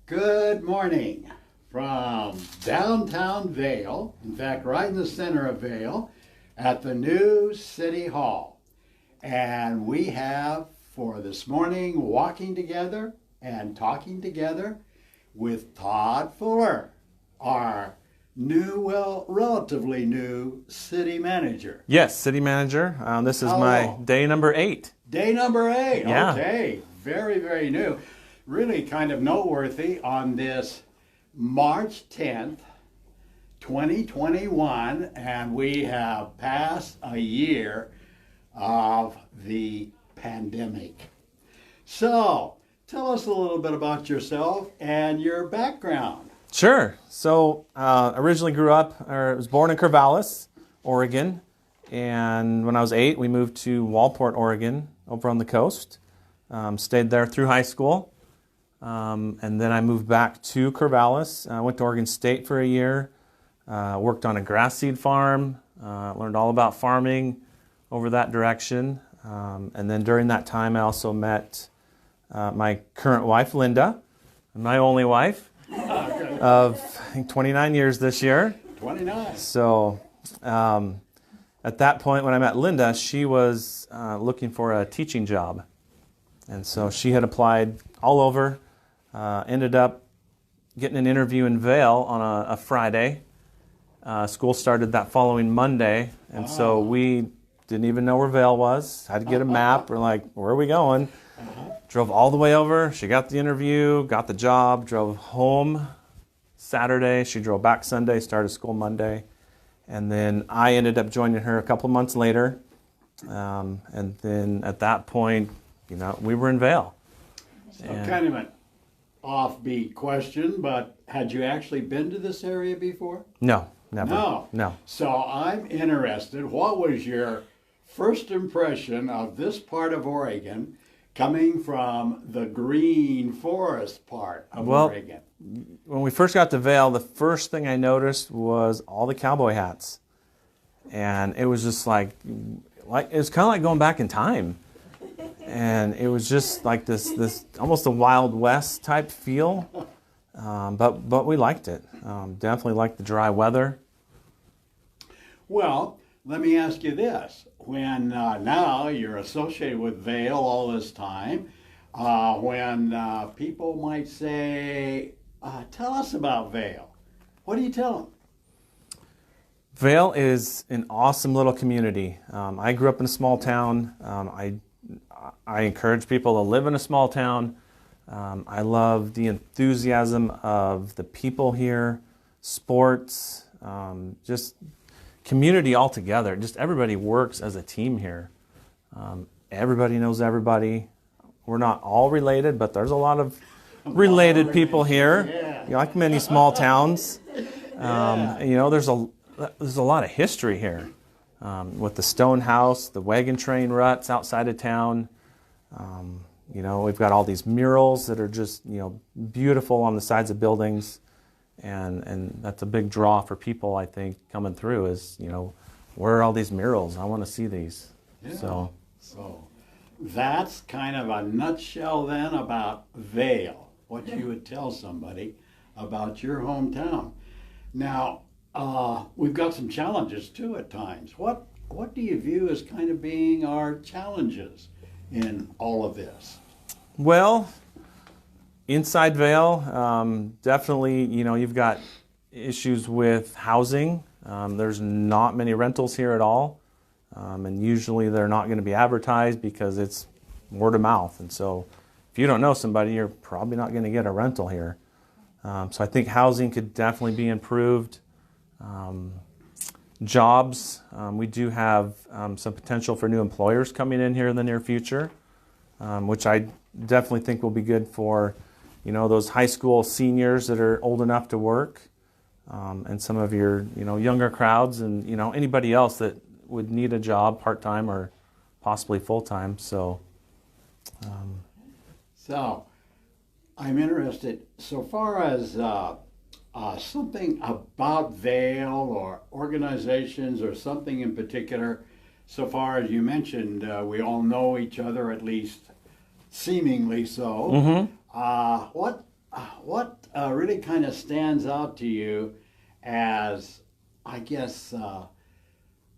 Good morning from downtown Vale, in fact, right in the center of Vale, at the new City Hall. And we have for this morning walking together and talking together with Todd Fuller, our new, well, relatively new city manager. Yes, city manager. This is my day number 8. Day number 8. Yeah. Okay. Very, very new. Really kind of noteworthy on this March 10th, 2021, and we have passed a year of the pandemic. So, tell us a little bit about yourself and your background. Sure. So, originally was born in Corvallis, Oregon, and when I was 8, we moved to Walport, Oregon, over on the coast. Stayed there through high school. And then I moved back to Corvallis. I went to Oregon State for a year, worked on a grass seed farm, learned all about farming over that direction. And then during that time, I also met my current wife, Linda, my only wife of I think 29 years this year. 29. So at that point, when I met Linda, she was looking for a teaching job. And so she had applied all over. Ended up getting an interview in Vale on a Friday. School started that following Monday, and so we didn't even know where Vale was. Had to get a map. We're like, where are we going? Drove all the way over. She got the interview, got the job, drove home Saturday. She drove back Sunday, started school Monday. And then I ended up joining her a couple months later. And then at that point, we were in Vale. So kind of an offbeat question, but had you actually been to this area before? No, never. No. So I'm interested, what was your first impression of this part of Oregon coming from the green forest part of Oregon? When we first got to Vale, the first thing I noticed was all the cowboy hats. And it was just like it was kind of like going back in time. And it was just like this almost a Wild West type feel, but we liked it. Definitely liked the dry weather. Well, let me ask you this: when now you're associated with Vale all this time, when people might say, "Tell us about Vale," what do you tell them? Vale is an awesome little community. I grew up in a small town. I encourage people to live in a small town. I love the enthusiasm of the people here, sports, just community altogether. Just everybody works as a team here. Everybody knows everybody. We're not all related, but there's a lot of related people here, like many small towns. There's a lot of history here. With the stone house, the wagon train ruts outside of town. We've got all these murals that are just, beautiful on the sides of buildings. And that's a big draw for people, I think, coming through is, where are all these murals? I want to see these. Yeah. So that's kind of a nutshell then about Vale, what you would tell somebody about your hometown. Now, we've got some challenges too at times. What do you view as kind of being our challenges in all of this? Well, inside Vale, definitely, you've got issues with housing. There's not many rentals here at all. And usually they're not going to be advertised because it's word of mouth. And so if you don't know somebody, you're probably not going to get a rental here. So I think housing could definitely be improved. Jobs, we do have some potential for new employers coming in here in the near future, which I definitely think will be good for, those high school seniors that are old enough to work, and some of your, younger crowds, and anybody else that would need a job part-time or possibly full-time. So I'm interested, so far as something about Vale or organizations or something in particular, so far as you mentioned, we all know each other, at least seemingly so. Mm-hmm. What really kind of stands out to you as, I guess,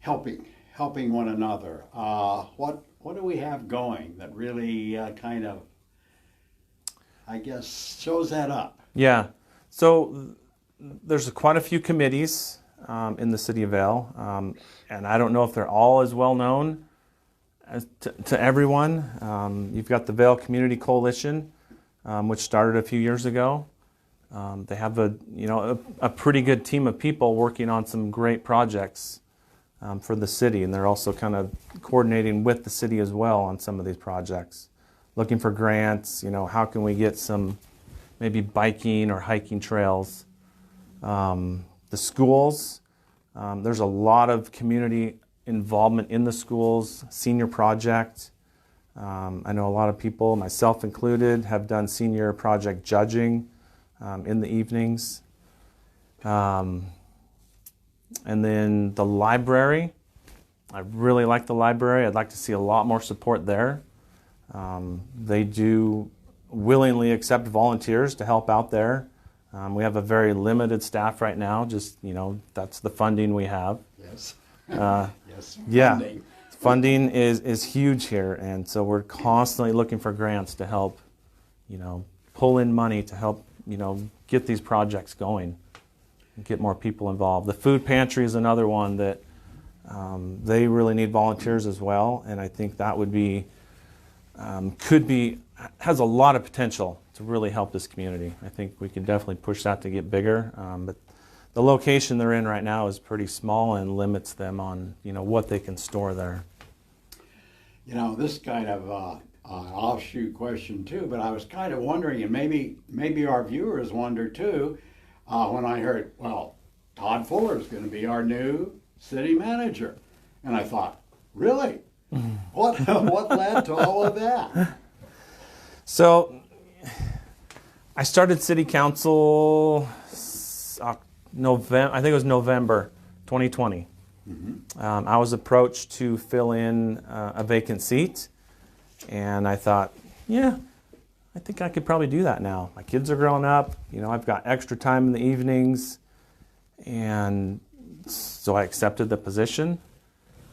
helping one another? What do we have going that really kind of, I guess, shows that up? Yeah. So there's quite a few committees in the city of Vale, and I don't know if they're all as well known as to everyone. You've got the Vale Community Coalition, which started a few years ago. They have a pretty good team of people working on some great projects for the city, and they're also kind of coordinating with the city as well on some of these projects, looking for grants. How can we get some maybe biking or hiking trails? The schools, there's a lot of community involvement in the schools. Senior project. I know a lot of people, myself included, have done senior project judging in the evenings. And then the library. I really like the library. I'd like to see a lot more support there. They do willingly accept volunteers to help out there. We have a very limited staff right now. Just, that's the funding we have. Yes. Yes. Yeah. Funding is huge here, and so we're constantly looking for grants to help, pull in money to help, get these projects going and get more people involved. The food pantry is another one that they really need volunteers as well, and I think that would be, has a lot of potential to really help this community. I think we can definitely push that to get bigger, but the location they're in right now is pretty small and limits them on, what they can store there. This kind of an offshoot question too, but I was kind of wondering, and maybe our viewers wonder too, when I heard, well, Todd Fuller is going to be our new city manager, and I thought, really? What led to all of that? So, I started city council November. I think it was November 2020. Mm-hmm. I was approached to fill in a vacant seat, and I thought, yeah, I think I could probably do that now. My kids are growing up. I've got extra time in the evenings, and so I accepted the position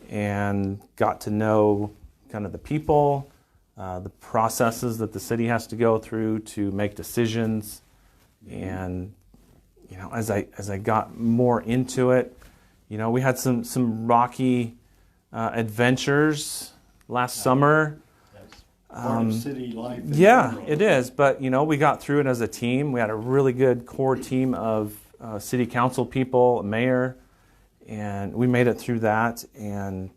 and got to know kind of the people, the processes that the city has to go through to make decisions, and as I got more into it, we had some rocky adventures last summer. That's part of city life. Yeah, general. It is. But we got through it as a team. We had a really good core team of city council people, a mayor, and we made it through that. And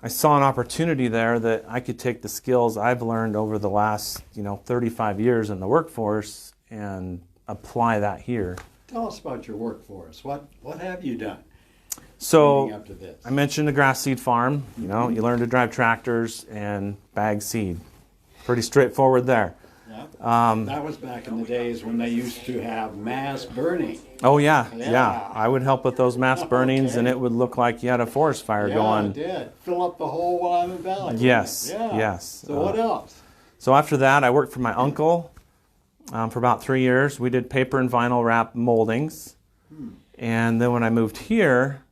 I saw an opportunity there that I could take the skills I've learned over the last 35 years in the workforce and apply that here. Tell us about your workforce. What have you done? So leading up to this? I mentioned the grass seed farm. You learn to drive tractors and bag seed. Pretty straightforward there. Yeah. That was back in the days when they used to have mass burning. Oh yeah. I would help with those mass burnings, and it would look like you had a forest fire going. Yeah, it did. Fill up the whole Willamette Valley. Yes. Yeah. Yes. So what else? So after that, I worked for my uncle. For about 3 years, we did paper and vinyl wrap moldings, and then when I moved here,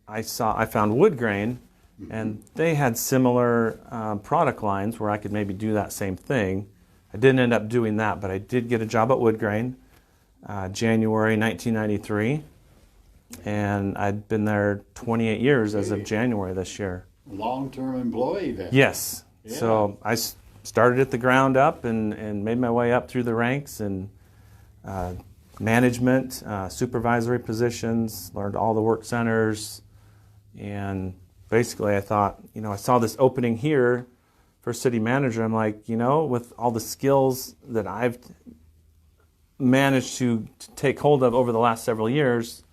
I found wood grain, and they had similar product lines where I could maybe do that same thing. I didn't end up doing that, but I did get a job at wood grain, January 1993, and I'd been there 28 years as of January this year. Long-term employee then. Yes. Yeah. So I started at the ground up and made my way up through the ranks and management, supervisory positions, learned all the work centers, and basically I thought, I saw this opening here for city manager. I'm like, with all the skills that I've managed to take hold of over the last several years,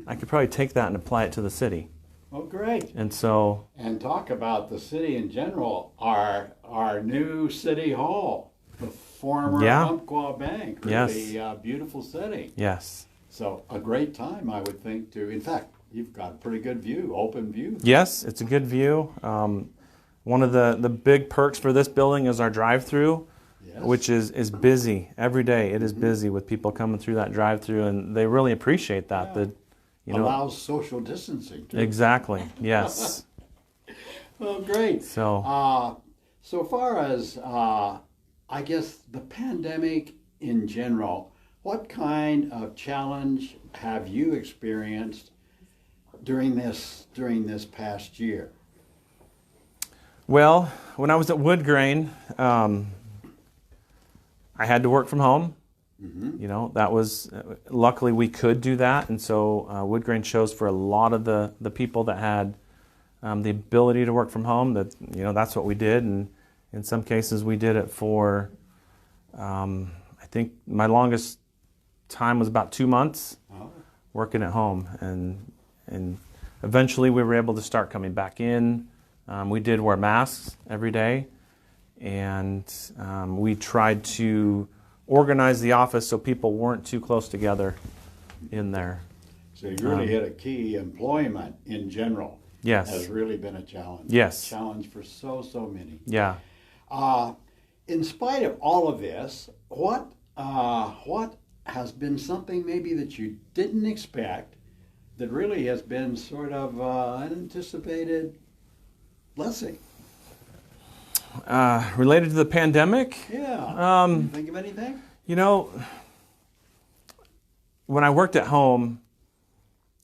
I could probably take that and apply it to the city. Oh, great. And so... And talk about the city in general, our new city hall, the former Umpqua Bank, really beautiful city. Yes. So a great time, I would think, in fact, you've got a pretty good view, open view. Yes, it's a good view. One of the big perks for this building is our drive-through. Yes. which is busy every day. It is busy with people coming through that drive-through, and they really appreciate that. Yeah. That you know, Allows social distancing too. exactly. Yes. Oh, great. So So far as I guess the pandemic in general, what kind of challenge have you experienced during this past year? well, when I was at Wood Grain, I had to work from home. Mm-hmm. You know, that was luckily we could do that, and so Wood Grain chose for a lot of the people that had the ability to work from home. That that's what we did, and in some cases we did it for. I think my longest time was about 2 months Oh, working at home, and eventually we were able to start coming back in. We did wear masks every day, and we tried to organize the office so people weren't too close together in there. so you really hit a key. Employment in general Yes. has really been a challenge. Yes. Challenge for so many. Yeah. In spite of all of this, what has been something maybe that you didn't expect that really has been sort of unanticipated blessing? Related to the pandemic, Yeah. Can you think of anything? when I worked at home,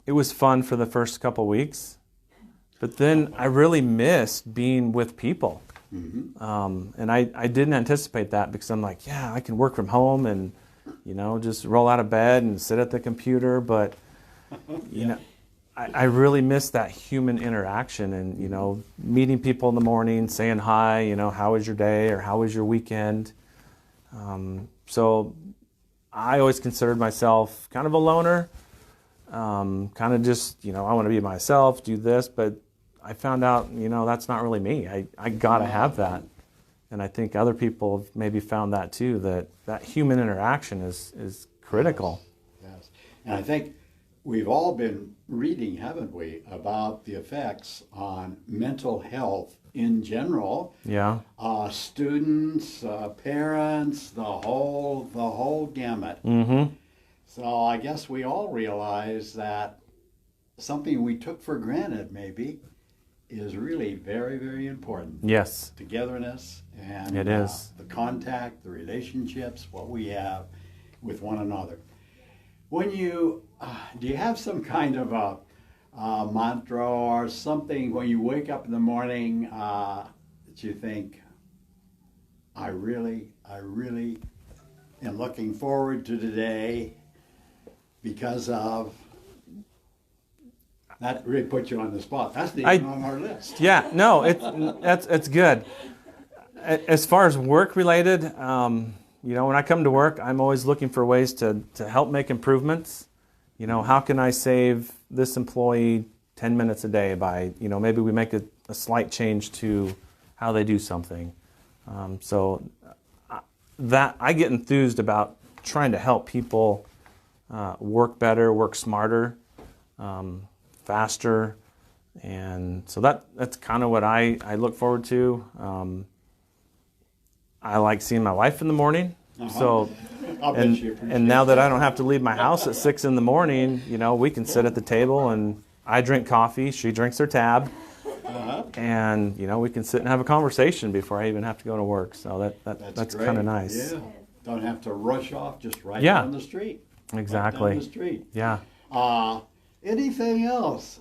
it was fun for the first couple weeks, but then I really missed being with people. Mm-hmm. And I didn't anticipate that because I'm like, yeah, I can work from home and, just roll out of bed and sit at the computer. But, I really miss that human interaction and, meeting people in the morning, saying hi, how was your day or how was your weekend? So I always considered myself kind of a loner, kind of just, I want to be myself, do this, but I found out, that's not really me. I got to have that. And I think other people have maybe found that too, that human interaction is critical. Yes. And I think we've all been reading, haven't we, about the effects on mental health in general. Yeah. Students, parents, the whole gamut. Mm-hmm. So I guess we all realize that something we took for granted maybe is really very, very important. Yes. Togetherness and It is. The contact, the relationships, what we have with one another. When you do you have some kind of a mantra or something when you wake up in the morning that you think, I really am looking forward to today because of. That really puts you on the spot. That's not even on our list. Yeah, no, it's good. As far as work related, when I come to work, I'm always looking for ways to help make improvements. How can I save this employee 10 minutes a day by, maybe we make a slight change to how they do something. So that I get enthused about trying to help people work better, work smarter, faster, and so that's kind of what I look forward to. I like seeing my wife in the morning. So, and now that I don't have to leave my house at 6 in the morning, we can sit at the table and I drink coffee, she drinks her tab, and we can sit and have a conversation before I even have to go to work. So that's kind of nice. Yeah, don't have to rush off just right Yeah. down the street. Exactly. Right down the street. Yeah. Anything else,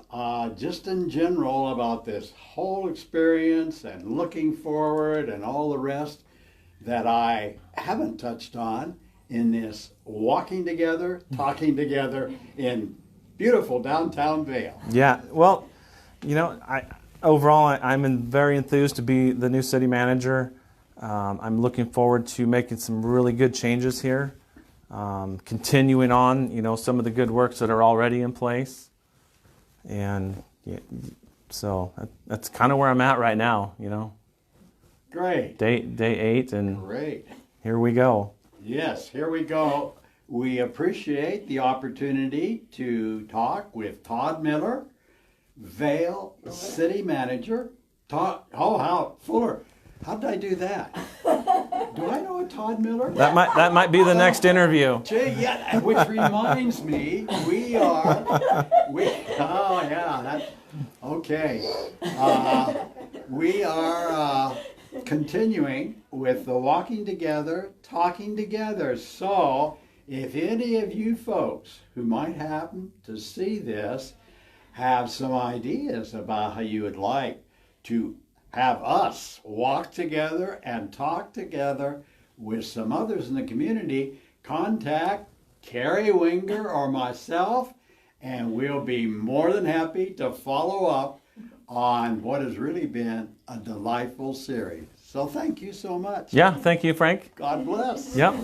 just in general about this whole experience and looking forward and all the rest that I haven't touched on in this walking together, talking together in beautiful downtown Vale? Yeah. Well, I'm very enthused to be the new city manager. I'm looking forward to making some really good changes here. Continuing on, some of the good works that are already in place. And so that's kind of where I'm at right now, Great. Day 8, and Great. here we go. Yes, here we go. We appreciate the opportunity to talk with Todd Miller, Vale City Manager. Todd, how Fuller, how did I do that? Do I know a Todd Miller? That might be the next interview. Gee, yeah, which reminds me, oh yeah, that's, okay. We are continuing with the walking together, talking together. So if any of you folks who might happen to see this have some ideas about how you would like to have us walk together and talk together with some others in the community, contact Carrie Winger or myself, and we'll be more than happy to follow up on what has really been a delightful series. So thank you so much. Yeah, thank you, Frank. God bless. Yep.